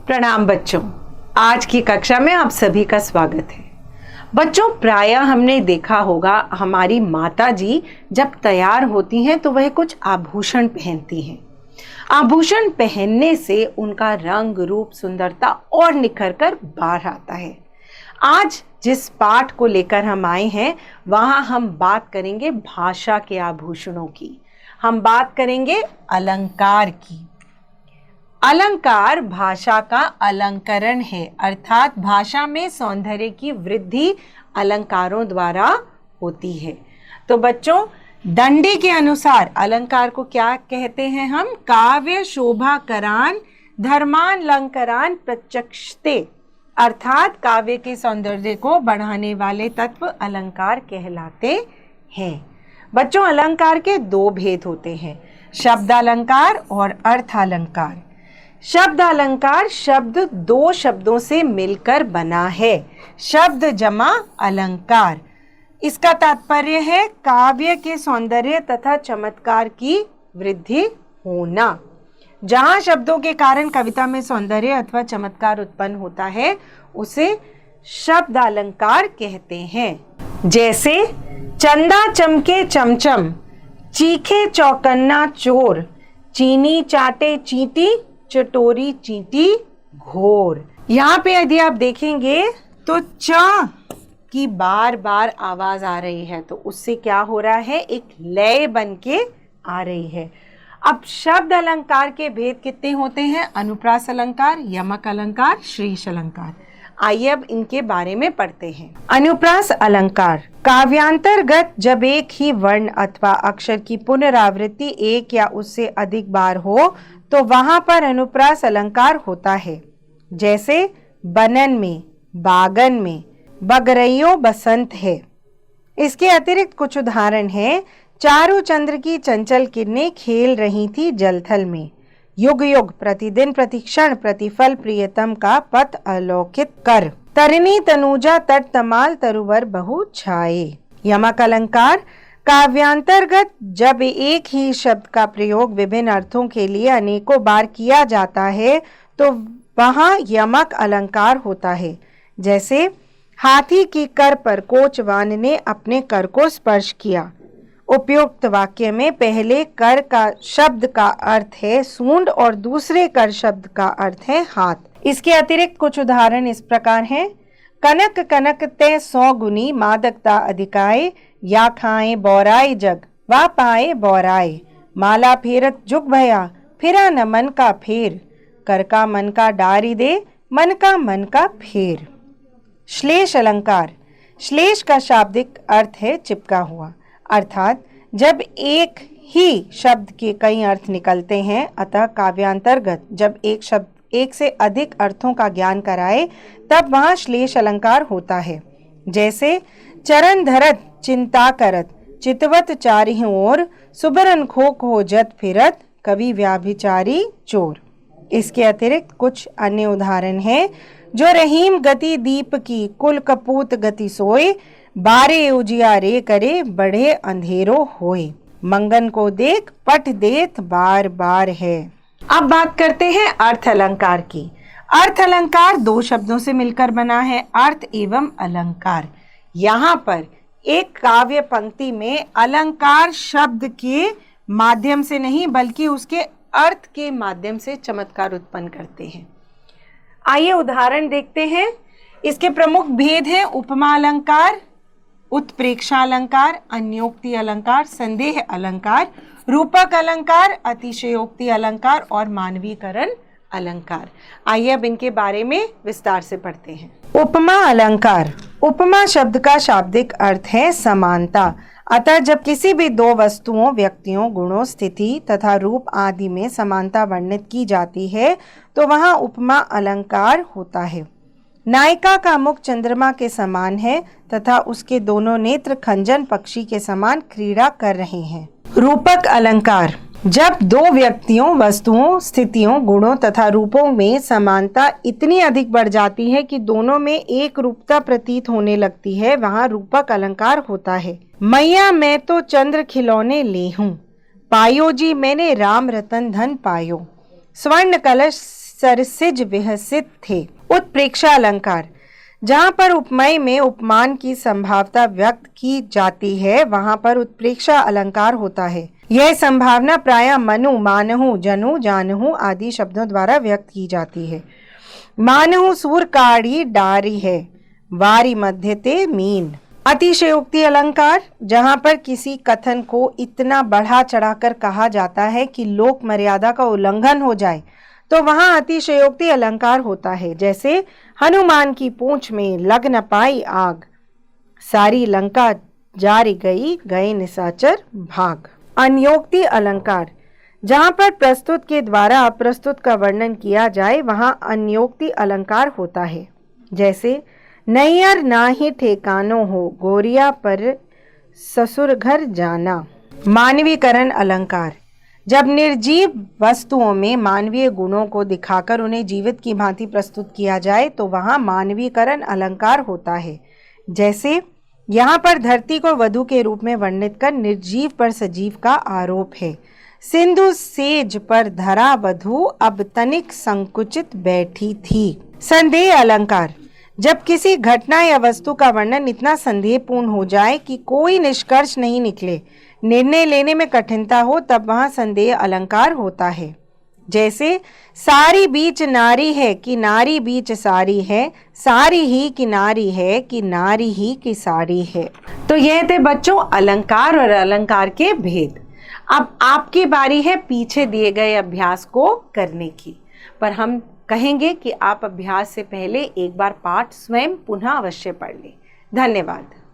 प्रणाम बच्चों, आज की कक्षा में आप सभी का स्वागत है। बच्चों, प्रायः हमने देखा होगा हमारी माता जी जब तैयार होती हैं तो वह कुछ आभूषण पहनती हैं। आभूषण पहनने से उनका रंग रूप सुंदरता और निखर कर बाहर आता है। आज जिस पाठ को लेकर हम आए हैं वहाँ हम बात करेंगे भाषा के आभूषणों की। हम बात करेंगे अलंकार की। अलंकार भाषा का अलंकरण है, अर्थात भाषा में सौंदर्य की वृद्धि अलंकारों द्वारा होती है। तो बच्चों, दंडी के अनुसार अलंकार को क्या कहते हैं हम? काव्य शोभाकरान धर्मालंकरान प्रचक्षते, अर्थात काव्य के सौंदर्य को बढ़ाने वाले तत्व अलंकार कहलाते हैं। बच्चों, अलंकार के दो भेद होते हैं, शब्द अलंकार और अर्थ अलंकार। शब्द अलंकार शब्द दो शब्दों से मिलकर बना है, शब्द जमा अलंकार। इसका तात्पर्य है काव्य के सौंदर्य तथा चमत्कार की वृद्धि होना। जहाँ शब्दों के कारण कविता में सौंदर्य अथवा चमत्कार उत्पन्न होता है उसे शब्द अलंकार कहते हैं। जैसे चंदा चमके चमचम, चीखे चौकन्ना चोर, चीनी चाटे चींटी, चटोरी चींटी घोर। यहाँ पे यदि आप देखेंगे तो च की बार बार आवाज आ रही है, तो उससे क्या हो रहा है, एक लय बन के आ रही है। अब शब्द अलंकार के भेद कितने होते हैं? अनुप्रास अलंकार, यमक अलंकार, श्लेष अलंकार। आइए अब इनके बारे में पढ़ते हैं। अनुप्रास अलंकार काव्यांतर्गत जब एक ही वर्ण अथवा अक्षर की पुनरावृत्ति एक या उससे अधिक बार हो तो वहां पर अनुप्रास अलंकार होता है। जैसे बनन में, बागन में, बगरइयो बसंत है। इसके अतिरिक्त कुछ उदाहरण हैं। चारू चंद्र की चंचल किरणें खेल रही थी जलथल में। युग युग प्रतिदिन प्रतिक्षण प्रतिफल प्रियतम का पथ अलौकित कर। तरिणी तनुजा तट तमाल तरुवर बहु छाए। यमक अलंकार काव्यांतर्गत जब एक ही शब्द का प्रयोग विभिन्न अर्थों के लिए अनेकों बार किया जाता है तो वहाँ यमक अलंकार होता है। जैसे हाथी की कर पर कोचवान ने अपने कर को स्पर्श किया। उपयुक्त वाक्य में पहले कर का शब्द का अर्थ है सूंड और दूसरे कर शब्द का अर्थ है हाथ। इसके अतिरिक्त कुछ उदाहरण इस प्रकार हैं। कनक कनक ते 100 गुनी मादकता अधिकाए, या खाए बौराए जग वा पाए बौराए। माला फेरत जुग भया फिरा न मन का फेर, कर का मन का डारी दे मन का फेर। श्लेष अलंकार श्लेष का शाब्दिक अर्थ है चिपका हुआ, अर्थात जब एक ही शब्द के कई अर्थ निकलते हैं। अतः काव्यांतर्गत जब एक शब्द एक से अधिक अर्थों का ज्ञान कराए तब वहाँ श्लेष अलंकार होता है। जैसे चरण धरत चिंता करत, चितवत चारियों ओर, सुबरन खो जत फिरत, कवि व्याभिचारी चोर। इसके अतिरिक्त कुछ अन्य उदाहरण हैं। जो रहीम गति दीप की, कुल कपूत गति सोए, बारे उजियारे करे बढ़े अंधेरो होए। मंगन को देख पट देत बार बार है। अब बात करते हैं अर्थ अलंकार की। अर्थ अलंकार दो शब्दों से मिलकर बना है, अर्थ एवं अलंकार। यहाँ पर एक काव्य पंक्ति में अलंकार शब्द के माध्यम से नहीं बल्कि उसके अर्थ के माध्यम से चमत्कार उत्पन्न करते हैं। आइए उदाहरण देखते हैं। इसके प्रमुख भेद हैं उपमा अलंकार, उत्प्रेक्षा अलंकार, अन्योक्ति अलंकार, संदेह अलंकार, रूपक अलंकार, अतिशयोक्ति अलंकार और मानवीकरण अलंकार। आइए अब इनके बारे में विस्तार से पढ़ते हैं। उपमा अलंकार। उपमा शब्द का शाब्दिक अर्थ है समानता। अतः जब किसी भी दो वस्तुओं, व्यक्तियों, गुणों, स्थिति तथा रूप आदि में समानता वर्णित की जाती है तो वहाँ उपमा अलंकार होता है। नायिका का मुख चंद्रमा के समान है तथा उसके दोनों नेत्र खंजन पक्षी के समान क्रीड़ा कर रहे हैं। रूपक अलंकार। जब दो व्यक्तियों, वस्तुओं, स्थितियों, गुणों तथा रूपों में समानता इतनी अधिक बढ़ जाती है कि दोनों में एक रूपता प्रतीत होने लगती है, वहाँ रूपक अलंकार होता है। मैया मैं तो चंद्र खिलौने ले हूँ, पायो जी मैंने राम रतन धन पायो। स्वर्ण कलश सरसिज विहसित थे। उत्प्रेक्षा अलंकार, जहाँ पर उपमेय में उपमान की संभावना व्यक्त की जाती है वहां पर उत्प्रेक्षा अलंकार होता है। यह संभावना प्रायः मनु, मानहु, जनु, जानहु आदि शब्दों द्वारा व्यक्त की जाती है। मानहु सूर काड़ी डारी है, वारी मध्यते मीन। अतिशयोक्ति अलंकार, जहां पर किसी कथन को इतना बढ़ा चढ़ाकर कहा जाता है कि लोक मर्यादा का उल्लंघन हो जाए तो वहां अतिशयोक्ति अलंकार होता है। जैसे हनुमान की पूंछ में लग न पाई आग, सारी लंका जारी गई, गए निशाचर भाग। अन्योक्ति अलंकार, जहां पर प्रस्तुत के द्वारा अप्रस्तुत का वर्णन किया जाए वहां अन्योक्ति अलंकार होता है। जैसे नैयर नाही ठेकानो हो, गोरिया पर ससुर घर जाना। मानवीकरण अलंकार, जब निर्जीव वस्तुओं में मानवीय गुणों को दिखाकर उन्हें जीवित की भांति प्रस्तुत किया जाए तो वहां मानवीकरण अलंकार होता है। जैसे यहाँ पर धरती को वधु के रूप में वर्णित कर निर्जीव पर सजीव का आरोप है। सिंधु सेज पर धरा वधु अब तनिक संकुचित बैठी थी। संदेह अलंकार, जब किसी घटना या वस्तु का वर्णन इतना संदेहपूर्ण हो जाए कि कोई निष्कर्ष नहीं निकले, निर्णय लेने में कठिनता हो, तब वहां संदेह अलंकार होता है। जैसे सारी बीच नारी है कि नारी बीच सारी है, सारी ही कि नारी है कि नारी ही की सारी है। तो यह थे बच्चों अलंकार और अलंकार के भेद। अब आपकी बारी है पीछे दिए गए अभ्यास को करने की, पर हम कहेंगे कि आप अभ्यास से पहले एक बार पाठ स्वयं पुनः अवश्य पढ़ लें। धन्यवाद।